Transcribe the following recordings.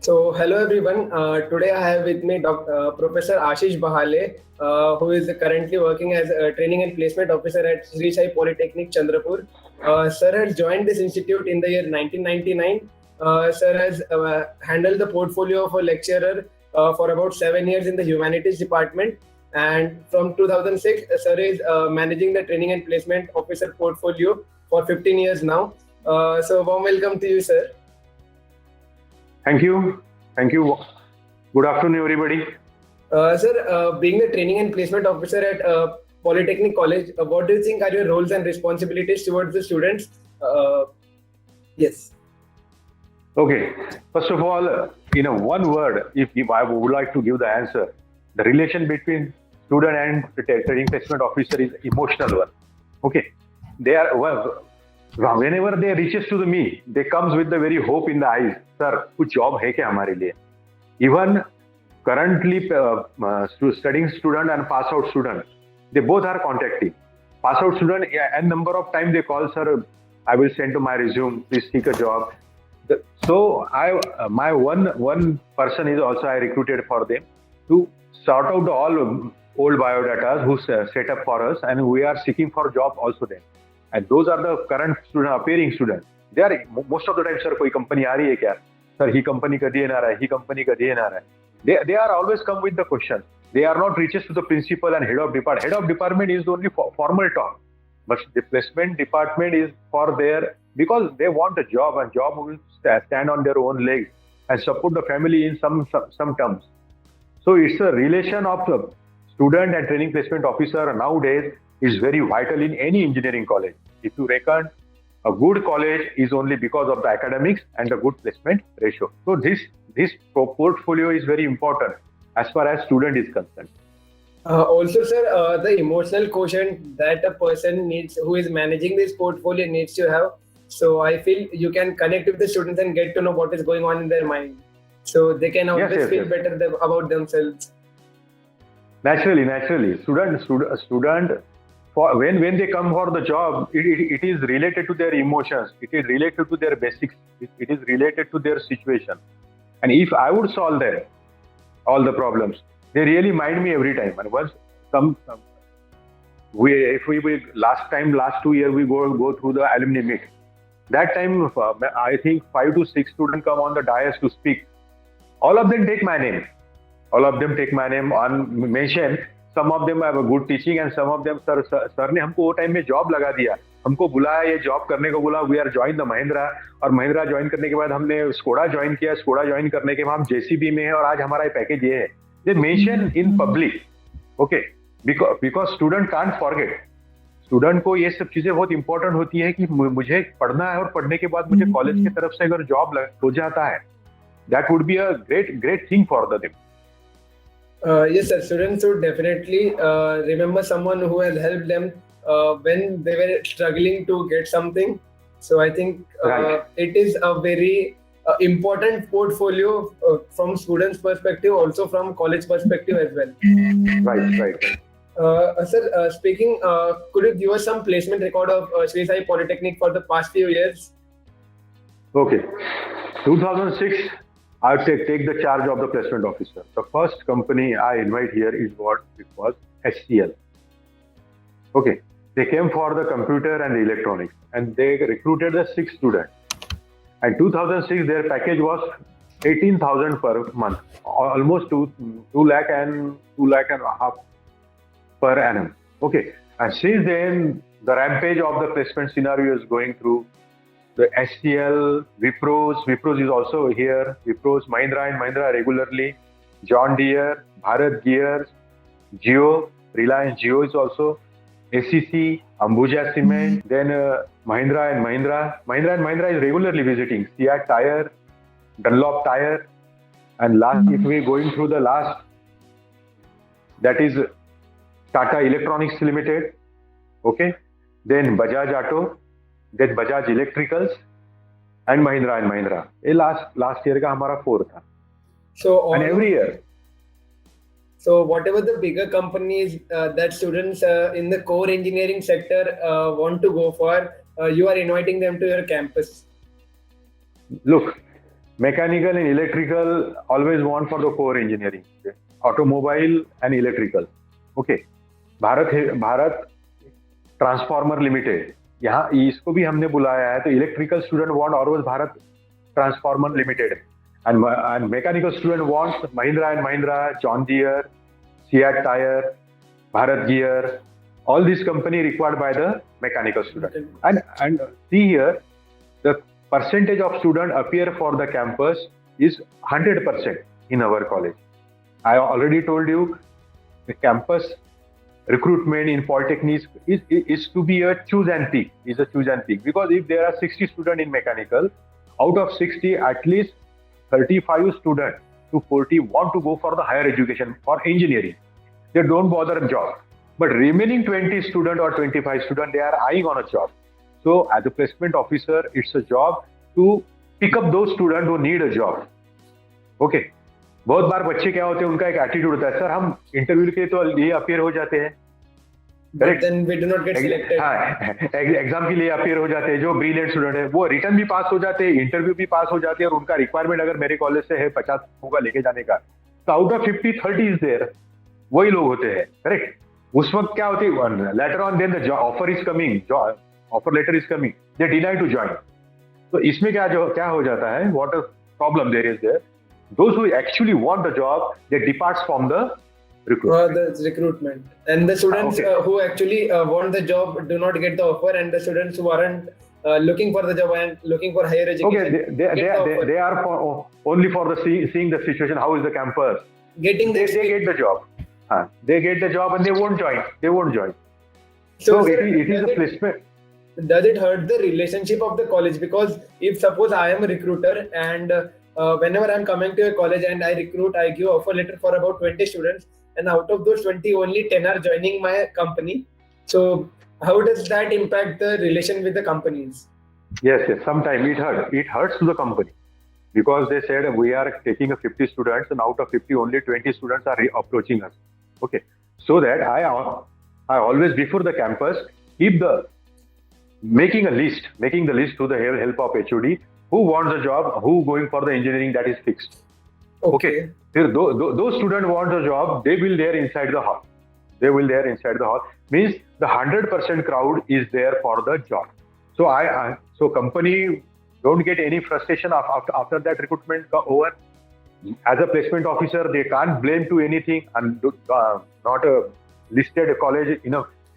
So, hello everyone. Today I have with me Professor Ashish Bahale, who is currently working as a training and placement officer at Shri Sai Polytechnic, Chandrapur. Sir has joined this institute in the year 1999. Sir has handled the portfolio of a lecturer for about 7 years in the humanities department. And from 2006, Sir is managing the training and placement officer portfolio for 15 years now. So, warm welcome to you, sir. Thank you. Thank you. Good afternoon, everybody. Sir, being the training and placement officer at Polytechnic College, what do you think are your roles and responsibilities towards the students? Yes. Okay. First of all, in a one word, if I would like to give the answer, the relation between student and the training placement officer is emotional one. Okay. They are whenever they reaches to me, they comes with the very hope in the eyes. Sir, कुछ job है क्या हमारे लिए? Even currently studying student and pass out student, they both are contacting. Pass out student, n number of times they call, sir, I will send to my resume, please seek a job. So my one person is also I recruited for them to sort out all old biodatas who set up for us, and we are seeking for job also then. And those are the current student, appearing students. They are most of the time, sir, कोई company आ रही है क्या? Sir, ही company का DN आ रहा है, ही company का DN आ रहा है. They are always come with the question. They are not reaches to the principal and head of department. Head of department is only formal talk, but the placement department is for their, because they want a job, and job will stand on their own legs and support the family in some terms. So it's a relation of the student and training placement officer nowadays is very vital in any engineering college. If you reckon, a good college is only because of the academics and the good placement ratio. So this portfolio is very important as far as student is concerned. Also, sir, the emotional quotient that a person needs who is managing this portfolio needs to have. So I feel you can connect with the students and get to know what is going on in their mind. So they can always feel better about themselves. Naturally. Student when they come for the job, it is related to their emotions. It is related to their basics. It is related to their situation. And if I would solve that, all the problems, they really mind me every time. And once last 2 years we go through the alumni meet. That time, I think 5 to 6 students come on the dais to speak. All of them take my name. And mention. Some of them have a good teaching, and some of them, sir ने हमको वो time में job लगा दिया, हमको बुलाया, ये job करने को बोला, we are join the Mahindra, और महिंद्रा ज्वाइन करने के बाद हमने स्कोडा ज्वाइन किया, स्कोडा ज्वाइन करने के बाद हम जेसीबी में है, और आज हमारा पैकेज ये है. They mention in public, okay, because student can't forget. Student को ये सब चीजें बहुत इंपॉर्टेंट होती है कि मुझे पढ़ना है, और पढ़ने के बाद मुझे कॉलेज की तरफ से अगर जॉब हो जाता है, that would be a great thing for the them. Yes, sir. Students should definitely remember someone who has helped them when they were struggling to get something. So I think it is a very important portfolio from students' perspective, also from college perspective as well. Right. Sir, speaking, could you give us some placement record of Shri Sai Polytechnic for the past few years? Okay. 2006. I take the charge of the placement officer. The first company I invite here is what it was, HCL. Okay, they came for the computer and the electronics, and they recruited the 6 students. And 2006, their package was 18,000 per month, almost 2 lakh and a half per annum. Okay, and since then, the rampage of the placement scenario is going through. The HCL, Wipros is also here. Wipros, Mahindra and Mahindra regularly. John Deere, Bharat Gears, Jio, Reliance Jio is also. ACC, Ambuja Cement. Then Mahindra and Mahindra is regularly visiting. Fiat Tire, Dunlop Tire. And last, if we're going through the last, that is Tata Electronics Limited. Okay. Then Bajaj Auto. Then Bajaj Electricals and Mahindra. ये last year का हमारा 4 था. So and every year. So whatever the bigger companies that students in the core engineering sector want to go for, you are inviting them to your campus. Look, mechanical and electrical always want for the core engineering. Okay? Automobile and electrical. Okay. Bharat transformer limited, यहाँ इसको भी हमने बुलाया है, तो electrical student want always Bharat transformer limited, and mechanical student want Mahindra and Mahindra, John Deere, SEAT tyre, Bharat gear, all these company required by the mechanical student. And see here, the percentage of student appear for the campus is 100% in our college. I already told you the campus recruitment in polytechnics is to be a choose and pick, because if there are 60 students in mechanical, out of 60 at least 35 students to 40 want to go for the higher education for engineering. They don't bother a job, but remaining 20 student or 25 student, they are eyeing on a job. So as a placement officer, it's a job to pick up those students who need a job. Okay. बहुत बार बच्चे क्या होते हैं, उनका एक attitude होता है, sir हम इंटरव्यू के तो ये अपियर हो जाते हैं, correct, then we do not get selected, हाँ एग्जाम के लिए अपियर हो जाते हैं, जो ब्रिलियंट स्टूडेंट है वो रिटर्न भी पास हो जाते हैं, इंटरव्यू भी पास हो जाते हैं, और उनका रिक्वायरमेंट अगर मेरे कॉलेज से है 50 लोगों का लेके जाने का, तो आउट ऑफ 50 30 इज देयर, वही लोग होते हैं, करेक्ट. उस वक्त क्या होती है, later on then the offer is coming, offer letter is coming, they deny to join. तो इसमें क्या हो जाता है, what a problem there is there, those who actually want the job, they departs from the recruitment. And the students who actually want the job do not get the offer, and the students who aren't looking for the job and looking for higher education, they are only for the seeing the situation, how is the campus, getting they get the job, they get the job and they won't join. So it is a placement. Does it hurt the relationship of the college? Because if suppose I am a recruiter and whenever I'm coming to a college and I recruit, I give offer letter for about 20 students, and out of those 20, only 10 are joining my company. So how does that impact the relation with the companies? Yes, sometimes it hurts to the company, because they said we are taking 50 students, and out of 50, only 20 students are approaching us. Okay, so that I always before the campus keep making the list to the help of HOD. Who wants a job, who going for the engineering, that is fixed. Okay. Those students want a job, they will there inside the hall. Means the 100% crowd is there for the job. So so company don't get any frustration after that recruitment over. As a placement officer, they can't blame to anything, and not a listed college,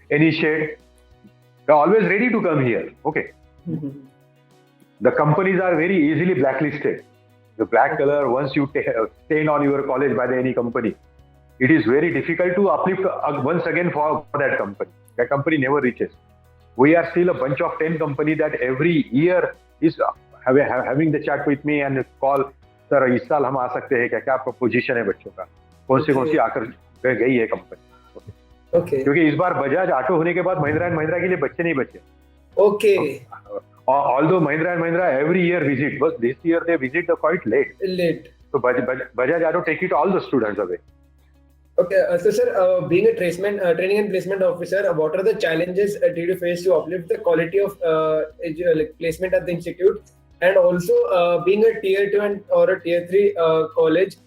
any shade. They're always ready to come here. Okay. Mm-hmm. The companies are very easily blacklisted. The black color, once you stain on your college by any company, it is very difficult to uplift once again for that company. That company never reaches. We are still a bunch of 10 companies that every year is having the chat with me and call, sir, इस साल हम आ सकते हैं क्या position है बच्चों का, कौन सी आकर गई है कंपनी. Okay. क्योंकि इस बार बजाज ऑटो होने के बाद महिंद्रा एंड महिंद्रा के लिए बच्चे नहीं बचे. Okay. Although Mahindra and Mahindra every year visit, but this year they visit quite late. So Bajaj Auto take it all the students away. Okay, so sir, being a training and placement officer, what are the challenges did you face to uplift the quality of placement at the institute, and also being a tier 2 or a tier 3 college,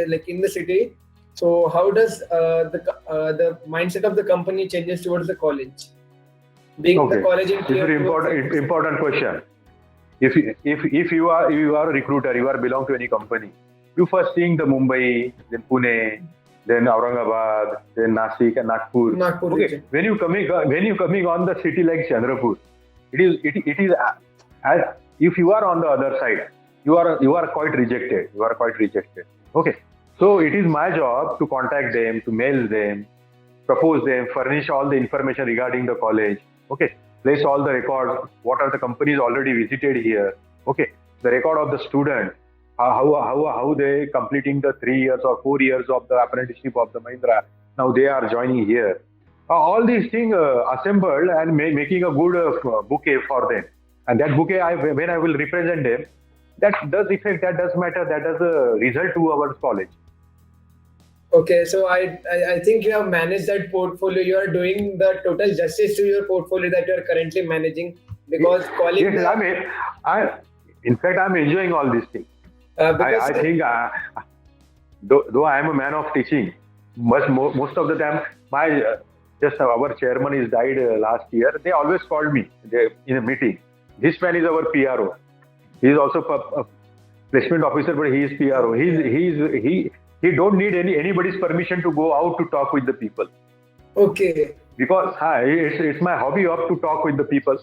like in the city? So how does the mindset of the company changes towards the college? Being the college in tier 2. This is important question. If you are a recruiter, you are belong to any company, you first seeing the Mumbai, then Pune, then Aurangabad, then Nasik and Nagpur. Okay. Region. When you coming on the city like Chandrapur, it is if you are on the other side, you are quite rejected. Okay. So it is my job to contact them, to mail them, propose them, furnish all the information regarding the college. Okay, place all the records. What are the companies already visited here? Okay, the record of the student, how they completing the 3 years or 4 years of the apprenticeship of the Mahindra. Now they are joining here. All these things assembled and making a good bouquet for them. And that bouquet, when I will represent them, that does effect, that does matter, that does result to our college. Okay, so I think you have managed that portfolio. You are doing the total justice to your portfolio that you are currently managing, because calling. Yes, In fact, I'm enjoying all these things. I think, though I am a man of teaching, most of the time, just our chairman is died last year. They always called me in a meeting. This man is our PRO. He is also a placement officer, but he is PRO. He don't need anybody's permission to go out to talk with the people. Okay. Because it's my hobby to talk with the people.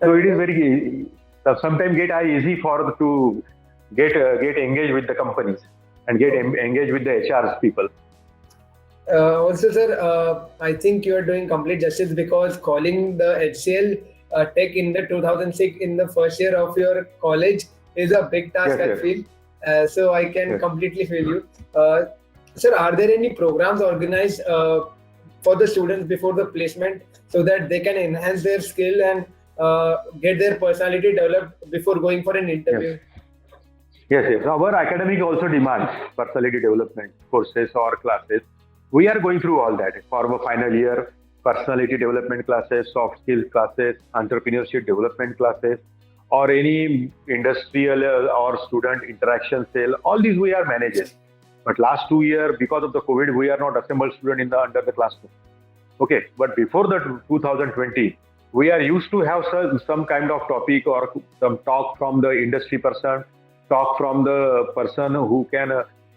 So it is very sometimes get easy to get engaged with the companies and get engaged with the HR's people. Also, sir, I think you are doing complete justice, because calling the HCL Tech in the 2006 in the first year of your college is a big task. Yes, I feel. So I can completely feel you. Sir, are there any programs organized for the students before the placement, so that they can enhance their skill and get their personality developed before going for an interview? Yes. Our academic also demands personality development courses or classes. We are going through all that for our final year: personality development classes, soft skills classes, entrepreneurship development classes, or any industrial or student interaction cell. All these we are managing. But last 2 years, because of the COVID, we are not assembled student under the classroom. Okay, but before the 2020, we are used to have some kind of topic or some talk from the industry person, talk from the person who can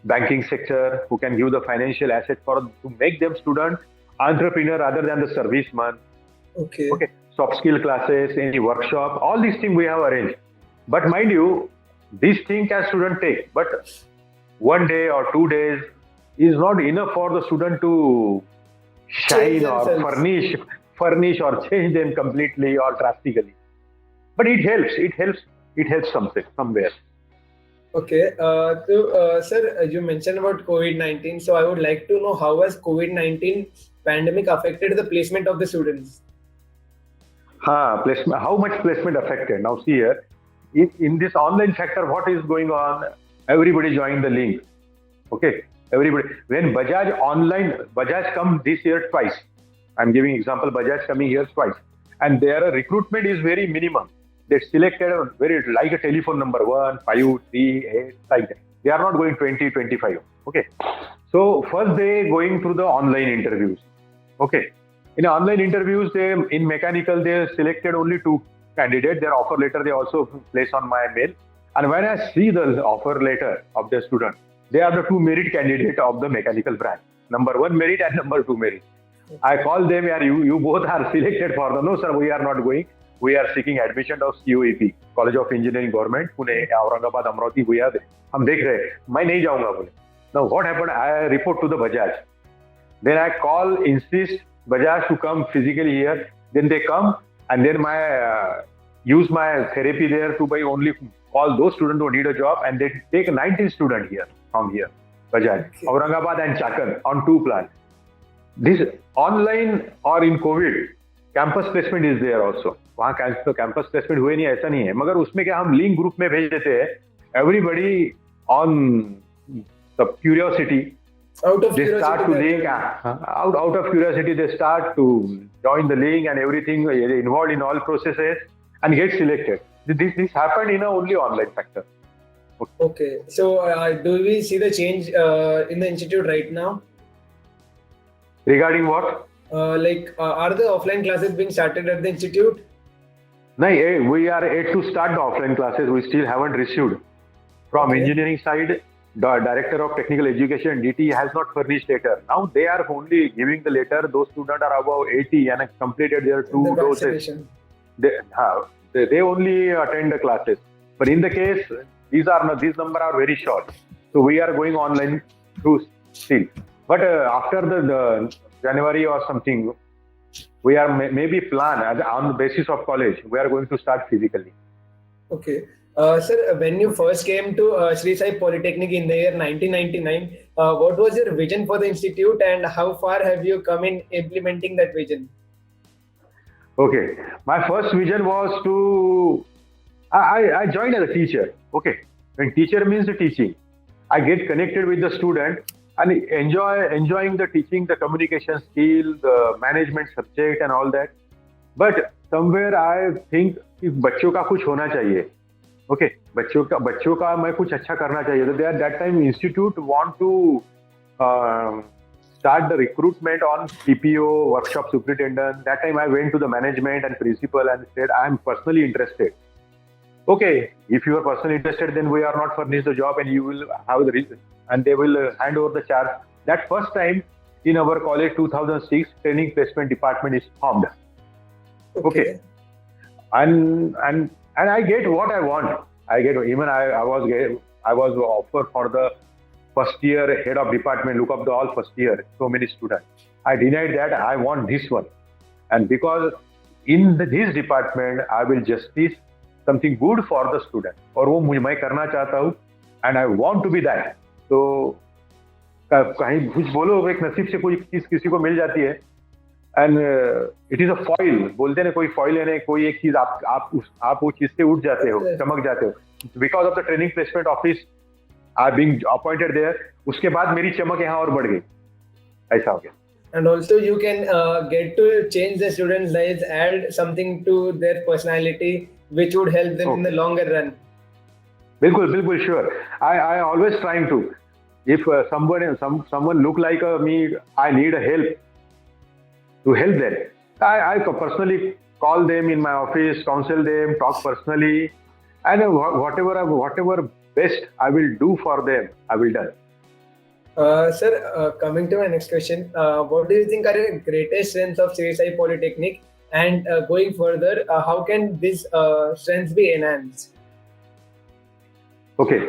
banking sector, who can give the financial asset to make them student entrepreneur rather than the serviceman. Okay. Soft skill classes, any workshop, all these things we have arranged. But mind you, these things can student take, but 1 day or 2 days is not enough for the student to shine or furnish or change them completely or drastically. But it helps somewhere. Okay. So, sir, you mentioned about COVID-19. So I would like to know, how has COVID-19 pandemic affected the placement of the students? Placement. How much placement affected? Now see here, in this online sector, what is going on? Everybody joined the link. Okay, everybody. When Bajaj come this year twice. I'm giving example. Bajaj coming here twice, and their recruitment is very minimum. They selected like a telephone number 1, 5, 3, 8, like that. They are not going 20, 25. Okay, so first they going through the online interviews. Okay, in online interviews, in mechanical they selected only 2 candidates. Their offer letter they also place on my mail. And when I see the offer letter of the student, they are the 2 merit candidates of the mechanical branch. Number 1 merit and number 2 merit. I call them, you both are selected for the. No, sir, we are not going. We are seeking admission of COEP, College of Engineering Government, Pune, Aurangabad, Amravati. We are there. हम देख रहे हैं. मैं नहीं जाऊँगा बोले. Now what happened? I report to the Bajaj. Then I insist Bajaj to come physically here. Then they come, and then use my therapy there to only call those students who need a job, and they take 19 students here from here, Bajaj, okay. Aurangabad and Chakan on 2 plants. This online or in COVID, campus placement is there also. वहाँ campus placement हुए नहीं, ऐसा नहीं है. मगर उसमें क्या हम link group में भेज देते हैं. Everybody on the curiosity. Out of curiosity, they start to join the link and everything, involved in all processes and get selected. This happened in only online factor. Okay. So do we see the change in the institute right now? Regarding what? Are the offline classes being started at the institute? No, we are yet to start the offline classes. We still haven't received. From engineering side, the Director of Technical Education, DT, has not furnished letter. Now they are only giving the letter. Those students are above 80 and have completed their 2 doses. They only attend the classes. But in the case, these numbers are very short. So we are going online through still. But after the January or something, we are maybe plan on the basis of college. We are going to start physically. Okay. Sir, when you first came to Shri Sai Polytechnic in the year 1999, what was your vision for the institute, and how far have you come in implementing that vision? Okay. My first vision was I joined as a teacher. Okay. When teacher means the teaching, I get connected with the student and enjoying the teaching, the communication skill, the management subject and all that. But somewhere I think if बच्चों का कुछ होना चाहिए, okay, बच्चों का मैं कुछ अच्छा करना चाहिए, तो they are that time institute want to start the recruitment on PPO, workshop superintendent. That time I went to the management and principal and said, I am personally interested. Okay, if you are personally interested, then we are not furnished the job and you will have the reason, and they will hand over the charge. That first time in our college 2006 training placement department is formed. Okay. And I get what I want. I get, even I was offered for the first year head of department, look up the all first year, so many students. I denied that. I want this one. And because in this department, I will justice something good for the student. और वो मैं करना चाहता हूँ, and I want to be that. तो कहीं कुछ बोलो, एक नसीब से कोई चीज किसी को मिल जाती है, and it is a foil, बोलते हैं कोई फॉइल है, कोई एक चीज आप वो चीज से उठ जाते हो, चमक जाते हो. Because of the training placement office I being appointed there, उसके बाद मेरी चमक यहाँ और बढ़ गई. ऐसा हो गया. And also you can get to change the students' lives, add something to their personality, which would help them in the longer run. बिल्कुल sure. I always trying to. If someone look like me, I need a help to help them. I personally call them in my office, counsel them, talk personally, and whatever best I will do for them, I will do. Sir, coming to my next question, what do you think are the greatest strengths of Shri Sai Polytechnic, and going further, how can these strengths be enhanced? Okay,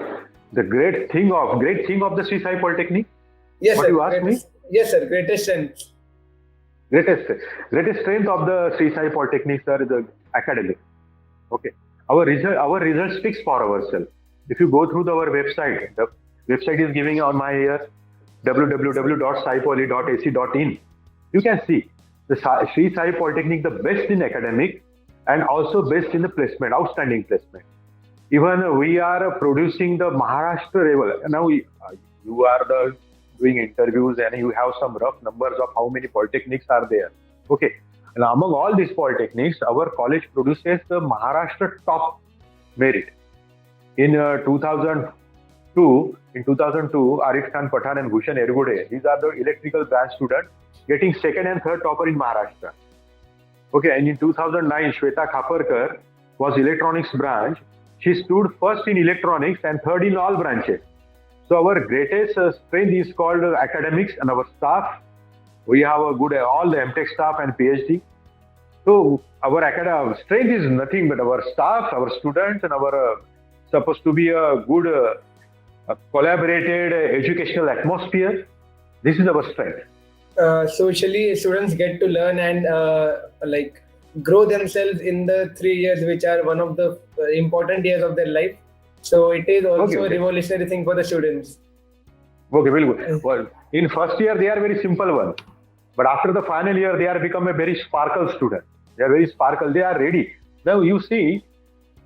the great thing of the Shri Sai Polytechnic. Yes, what sir. You asked me? Yes, sir. Greatest strengths. Greatest strength of the Shri Sai Polytechnic, sir, is the academic. Okay, our result speaks for ourselves. If you go through our website, the website is giving on my ear, www.saipoly.ac.in. You can see the Shri Sai Polytechnic, the best in academic and also best in the placement, outstanding placement. Even we are producing the Maharashtra level. Now you are doing interviews and you have some rough numbers of how many polytechnics are there. Okay, and among all these polytechnics, our college produces the Maharashtra top merit. In 2002, Arif Khan Pathan and Bhushan Ergode, these are the electrical branch students getting second and third topper in Maharashtra. Okay, and in 2009, Shweta Khaparkar was electronics branch. She stood first in electronics and third in all branches. So our greatest strength is called academics and our staff. We have a good, all the MTech staff and PhD. So our academic strength is nothing but our staff, our students, and our supposed to be a good collaborated educational atmosphere. This is our strength. Socially, students get to learn and grow themselves in the 3 years, which are one of the important years of their life. So it is also a revolutionary thing for the students. Okay, very good. Well, in first year they are very simple one, but after the final year they are become a very sparkle student. They are very sparkle. They are ready. Now you see,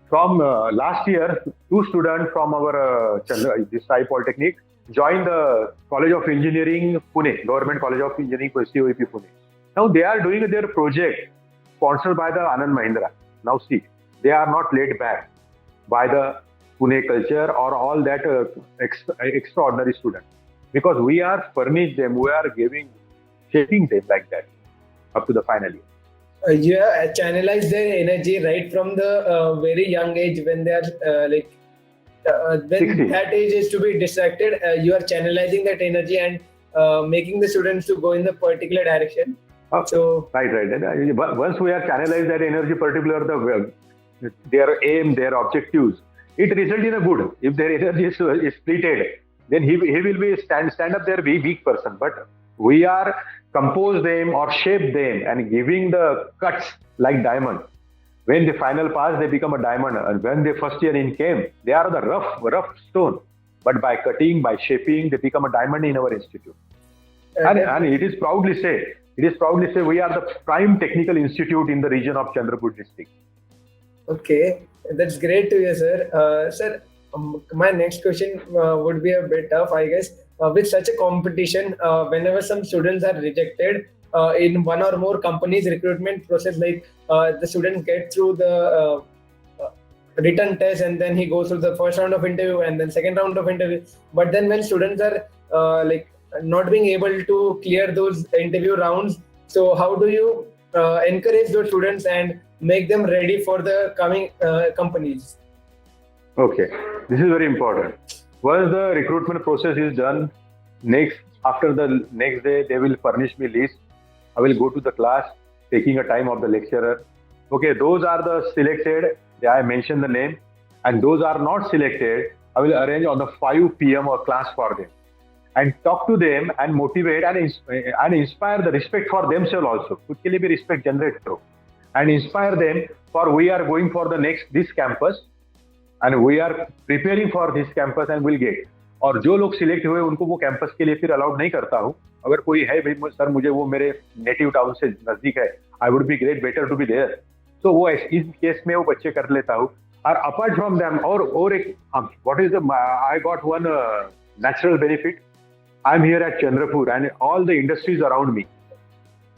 from last year, 2 students from our this Sai Polytechnic joined the College of Engineering Pune, Government College of Engineering COEP Pune. Now they are doing their project sponsored by the Anand Mahindra. Now see, they are not laid back by the Pune culture or all that extraordinary students, because we are furnished them, we are shaping them like that up to the final year. You have channelized their energy right from the very young age, when they are when 60. that age is to be distracted. You are channelizing that energy and making the students to go in the particular direction. So right. Once we are channelized that energy, particular their aim, their objectives, it results in a good. If their energy is splitted, then he will be stand up there, be weak person. But we are compose them or shape them and giving the cuts like diamond. When the final pass, they become a diamond, and when the first year in came, they are the rough stone. But by cutting, by shaping, they become a diamond in our institute. And it is proudly say we are the prime technical institute in the region of Chandrapur district. Okay, that's great to hear, sir. Sir, my next question would be a bit tough, I guess. With such a competition, whenever some students are rejected in one or more companies' recruitment process, the students get through the written test, and then he goes through the first round of interview and then second round of interview. But then when students are like not being able to clear those interview rounds, so how do you encourage those students and make them ready for the coming companies? Okay, this is very important. Once the recruitment process is done, after the next day they will furnish me list. I will go to the class, taking a time of the lecturer. Okay, those are the selected. I mentioned the name, and those are not selected. I will arrange on the 5 p.m. a class for them, and talk to them and motivate and inspire the respect for themselves also. खुद के लिए भी respect generate करो, and inspire them for we are going for the this campus, and we are preparing for this campus and will get. और जो लोग select हुए उनको वो कैंपस के लिए फिर अलाउड नहीं करता हूँ. अगर कोई है भाई सर मुझे वो मेरे नेटिव टाउन से नजदीक है, I would be great better to be there, तो वो इस केस में वो बच्चे कर लेता हूँ. और अपार्ट फ्रॉम दैम और एक what is the I got one natural benefit. I am here eight Chandrapur and all the industries around me.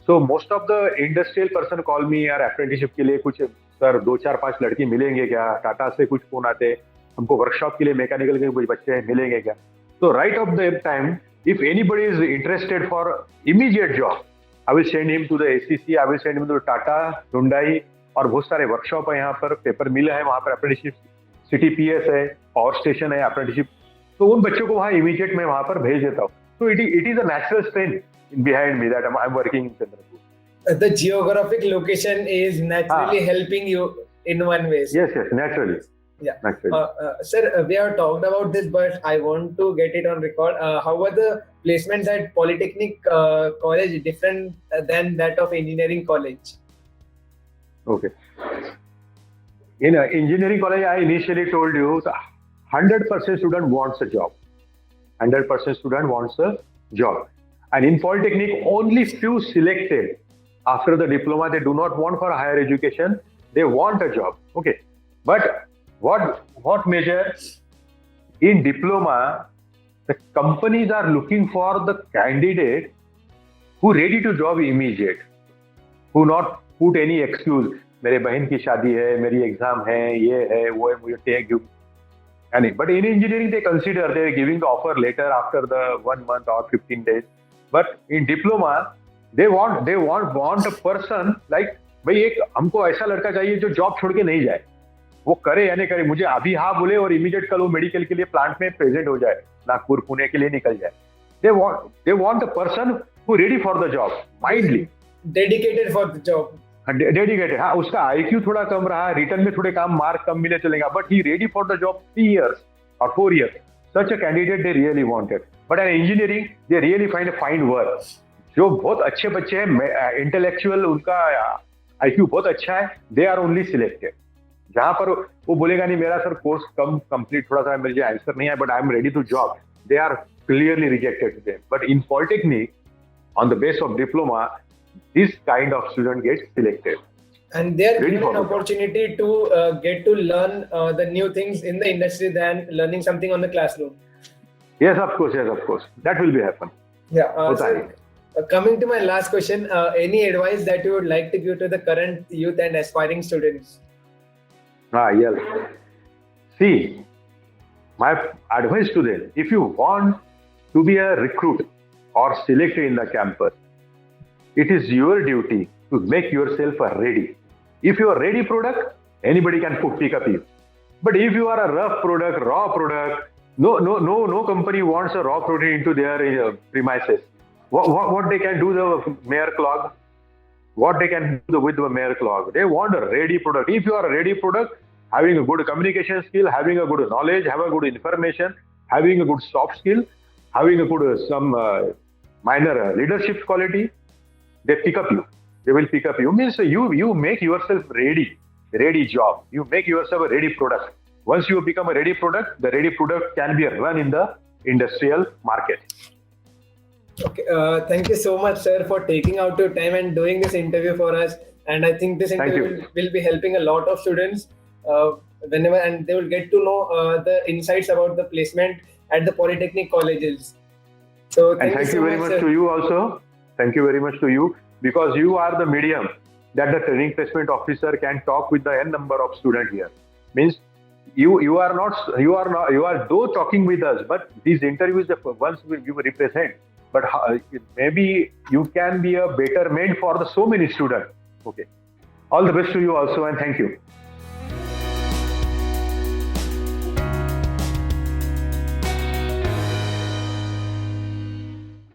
So most of the industrial person call मी यार अप्रेंटिसशिप के लिए कुछ सर 2-4-5 लड़की मिलेंगे क्या, टाटा से कुछ फोन आते हैं, हमको वर्कशॉप के लिए मैकेनिकल के कुछ बच्चे मिलेंगे क्या. तो right of the time if anybody is interested for immediate job, I will send him to the ACC, I will send him to Tata, Hyundai, और बहुत सारे वर्कशॉप है यहाँ पर, पेपर मिल है वहाँ पर, अप्रेंटिसशिप CTPS है, पावर स्टेशन है अप्रेंटिसशिप, तो उन बच्चों को वहाँ इमीडिएट मैं वहाँ पर भेज देता हूँ. तो it is a natural strength behind me that I'm working in Chandrapur. The geographic location is naturally helping you in one way. Yes, naturally. Yeah. Sir, we have talked about this, but I want to get it on record. How were the placements at Polytechnic college different than that of engineering college? Okay. In engineering college, I initially told you 100% student wants a job. 100% student wants a job. And in Polytechnic, only few selected after the diploma, they do not want for higher education. They want a job. Okay. But what measure in diploma, the companies are looking for the candidate who ready to job immediate, who not put any excuse. मेरे बहन की शादी है, मेरी exam है, ये है, वो है, मुझे take give. But in engineering they consider they are giving the offer later after the 1 month or 15 days. But in diploma they want a person like भाई एक हमको ऐसा लड़का चाहिए जो जॉब छोड़ के नहीं जाए, वो करे या नहीं करे, मुझे अभी हाँ बोले और इमीडिएट कल वो मेडिकल के लिए प्लांट में प्रेजेंट हो जाए, नागपुर पुणे के लिए निकल जाए. They want a person who ready for the job, mindly dedicated for the job. Dedicated. हाँ, उसका IQ थोड़ा कम रहा, रिटर्न में थोड़े काम मार्क कम मिले चलेगा, but he ready for the job 3 years or 4 years. Such a candidate they really wanted. But in engineering they really find work. जो बहुत अच्छे बच्चे हैं, इंटेलेक्चुअल उनका IQ बहुत अच्छा है, they are only selected. जहां पर वो बोलेगा नहीं मेरा सर कोर्स कम कंप्लीट थोड़ा सा मुझे आंसर नहीं है, but I am ready to job, they are clearly rejected to them. But in polytechnic on the base of diploma this kind of student gets selected and they are given an opportunity to get to learn the new things in the industry than learning something on the classroom. Yes, of course that will be happen. Yeah. Coming to my last question, any advice that you would like to give to the current youth and aspiring students? Yes. See, my advice to them, if you want to be a recruit or selected in the campus, it is your duty to make yourself ready. If you are ready product, anybody can pick up you. But if you are a rough product, raw product, no company wants a raw product into their premises. What they can do the mayor clog? What they can do with the mayor clog? They want a ready product. If you are a ready product, having a good communication skill, having a good knowledge, having a good information, having a good soft skill, having a good some minor leadership quality, they pick up you. They will pick up you. Means you make yourself ready job. You make yourself a ready product. Once you become a ready product, the ready product can be run in the industrial market. Okay, thank you so much, sir, for taking out your time and doing this interview for us. And I think this interview will be helping a lot of students whenever, and they will get to know the insights about the placement at the Polytechnic colleges. So thank you very much to you also. Thank you very much to you, because you are the medium that the training placement officer can talk with the n number of students here. Means you are not you are though talking with us, but these interviews once we represent. But maybe you can be a better man for the so many students. Okay. All the best to you also, and thank you.